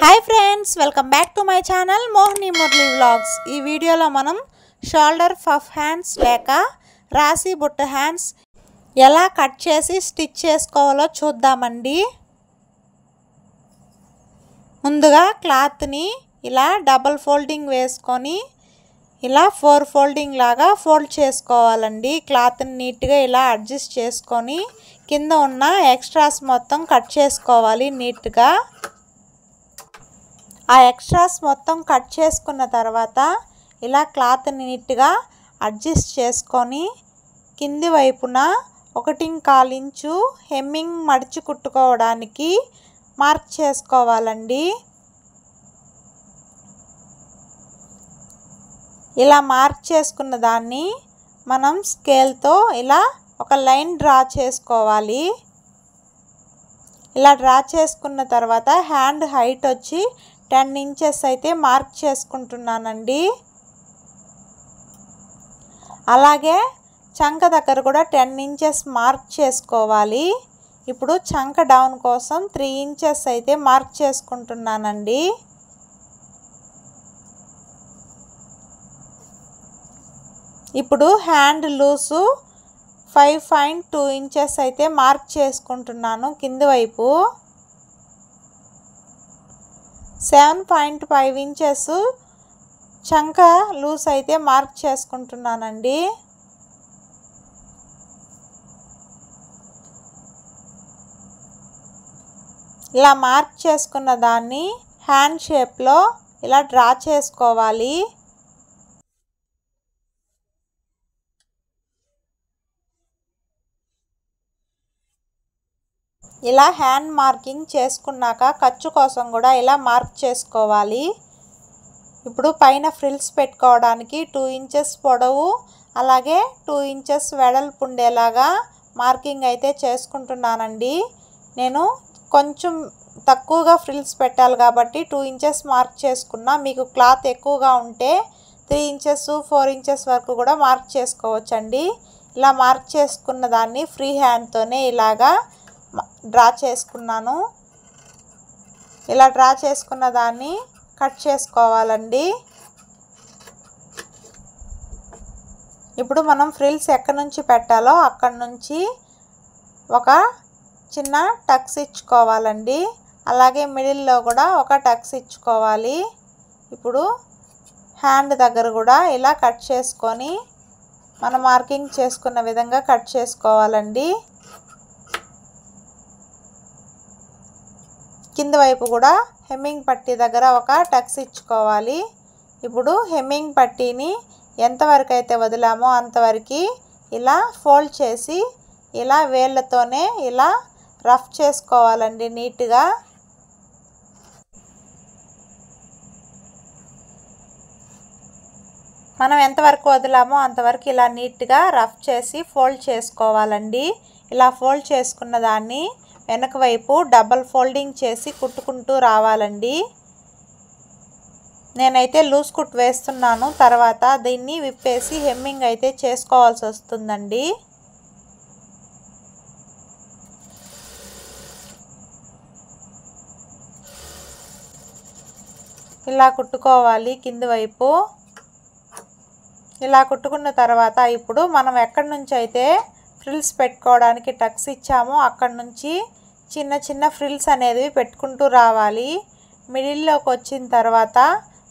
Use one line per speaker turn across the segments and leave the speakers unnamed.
Hi friends, welcome back to my channel Mohini Murali vlogs. ఈ వీడియోలో మనం షోల్డర్ పఫ్ హ్యాండ్స్ లేక రాసి బుట్ట హ్యాండ్స్ ఎలా కట్ చేసి స్టిచ్ చేసుకోవాలో చూద్దామండి. ముందుగా క్లాత్ని ఇలా డబుల్ ఫోల్డింగ్ వేసుకొని ఇలా 4 ఫోల్డింగ్ లాగా ఫోల్డ్ చేసుకోవాలండి. క్లాత్ని నీట్గా ఇలా అడ్జస్ట్ చేసుకొని కింద ఉన్న ఎక్స్ట్రాస్ మొత్తం కట్ చేసుకోవాలి నీట్గా. ఆ ఎక్స్ట్రాస్ మొత్తం కట్ చేసుకున్న తర్వాత ఇలా క్లాత్ని నీట్గా అడ్జస్ట్ చేసుకొని కింది వైపున 1.25 ఇంచు హెమ్మింగ్ మడిచి కుట్టుకోవడానికి మార్క్ చేసుకోవాలండి. ఇలా మార్క్ చేసుకున్న దాన్ని మనం స్కేల్తో ఇలా ఒక లైన్ డ్రా చేసుకోవాలి. ఇలా డ్రా చేసుకున్న తర్వాత హ్యాండ్ హైట్ వచ్చి 10 ఇంచెస్ అయితే మార్క్ చేసుకుంటున్నానండి. అలాగే చంక దగ్గర కూడా 10 ఇంచెస్ మార్క్ చేసుకోవాలి. ఇప్పుడు చంక డౌన్ కోసం 3 ఇంచెస్ అయితే మార్క్ చేసుకుంటున్నానండి. ఇప్పుడు హ్యాండ్ లూసు 5.2 ఇంచెస్ అయితే మార్క్ చేసుకుంటున్నాను. కింది వైపు 7.5 ఇంచెస్ చంక లూస్ అయితే మార్క్ చేసుకుంటున్నానండి. ఇలా మార్క్ చేసుకున్న దాన్ని హ్యాండ్ షేప్లో ఇలా డ్రా చేసుకోవాలి. ఇలా హ్యాండ్ మార్కింగ్ చేసుకున్నాక ఖర్చు కోసం కూడా ఇలా మార్క్ చేసుకోవాలి. ఇప్పుడు పైన ఫ్రిల్స్ పెట్టుకోవడానికి 2 ఇంచెస్ పొడవు అలాగే 2 ఇంచెస్ వెడల్పు ఉండేలాగా మార్కింగ్ అయితే చేసుకుంటున్నానండి. నేను కొంచెం తక్కువగా ఫ్రిల్స్ పెట్టాలి కాబట్టి 2 ఇంచెస్ మార్క్ చేసుకున్నా. మీకు క్లాత్ ఎక్కువగా ఉంటే 3 ఇంచెస్ 4 ఇంచెస్ వరకు కూడా మార్క్ చేసుకోవచ్చండి. ఇలా మార్క్ చేసుకున్న దాన్ని ఫ్రీ హ్యాండ్తోనే ఇలాగా డ్రా చేసుకున్నాను. ఇలా డ్రా చేసుకున్న దాన్ని కట్ చేసుకోవాలండి. ఇప్పుడు మనం ఫ్రిల్స్ ఎక్కడి నుంచి పెట్టాలో అక్కడి నుంచి ఒక చిన్న టక్స్ ఇచ్చుకోవాలండి. అలాగే మిడిల్లో కూడా ఒక టక్స్ ఇచ్చుకోవాలి. ఇప్పుడు హ్యాండ్ దగ్గర కూడా ఇలా కట్ చేసుకొని మనం మార్కింగ్ చేసుకున్న విధంగా కట్ చేసుకోవాలండి. కింద వైపు కూడా హెమ్మింగ్ పట్టీ దగ్గర ఒక టక్స్ ఇచ్చుకోవాలి. ఇప్పుడు హెమ్మింగ్ పట్టీని ఎంతవరకు అయితే వదిలామో అంతవరకు ఇలా ఫోల్డ్ చేసి ఇలా వేళ్ళతోనే ఇలా రఫ్ చేసుకోవాలండి నీట్గా. మనం ఎంతవరకు వదిలామో అంతవరకు ఇలా నీట్గా రఫ్ చేసి ఫోల్డ్ చేసుకోవాలండి. ఇలా ఫోల్డ్ చేసుకున్న దాన్ని వెనక వైపు డబల్ ఫోల్డింగ్ చేసి కుట్టుకుంటూ రావాలండి. నేనైతే లూజ్ కుట్ వేస్తున్నాను. తర్వాత దీన్ని విప్పేసి హెమ్మింగ్ అయితే చేసుకోవాల్సి వస్తుందండి. ఇలా కుట్టుకోవాలి కింది వైపు. ఇలా కుట్టుకున్న తర్వాత ఇప్పుడు మనం ఎక్కడి నుంచి అయితే ఫ్రిల్స్ పెట్టుకోవడానికి టక్స్ ఇచ్చామో అక్కడి నుంచి చిన్న చిన్న ఫ్రిల్స్ అనేది పెట్టుకుంటూ రావాలి. మిడిల్లోకి వచ్చిన తర్వాత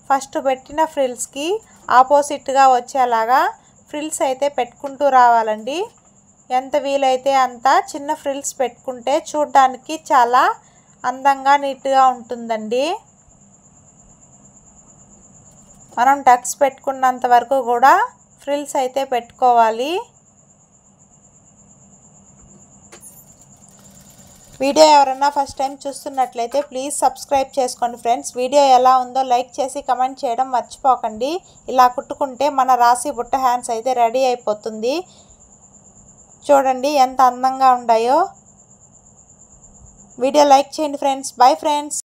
ఫస్ట్ పెట్టిన ఫ్రిల్స్కి ఆపోజిట్గా వచ్చేలాగా ఫ్రిల్స్ అయితే పెట్టుకుంటూ రావాలండి. ఎంత వీలైతే అంత చిన్న ఫ్రిల్స్ పెట్టుకుంటే చూడడానికి చాలా అందంగా నీట్గా ఉంటుందండి. మనం టక్స్ పెట్టుకున్నంత వరకు కూడా ఫ్రిల్స్ అయితే పెట్టుకోవాలి. వీడియో ఎవరైనా ఫస్ట్ టైం చూస్తున్నట్లయితే ప్లీజ్ సబ్స్క్రైబ్ చేసుకోండి ఫ్రెండ్స్. వీడియో ఎలా ఉందో లైక్ చేసి కమెంట్ చేయడం మర్చిపోకండి. ఇలా కుట్టుకుంటే మన రాసి బుట్ట హ్యాండ్స్ అయితే రెడీ అయిపోతుంది. చూడండి ఎంత అందంగా ఉన్నాయో. వీడియో లైక్ చేయండి ఫ్రెండ్స్. Bye friends.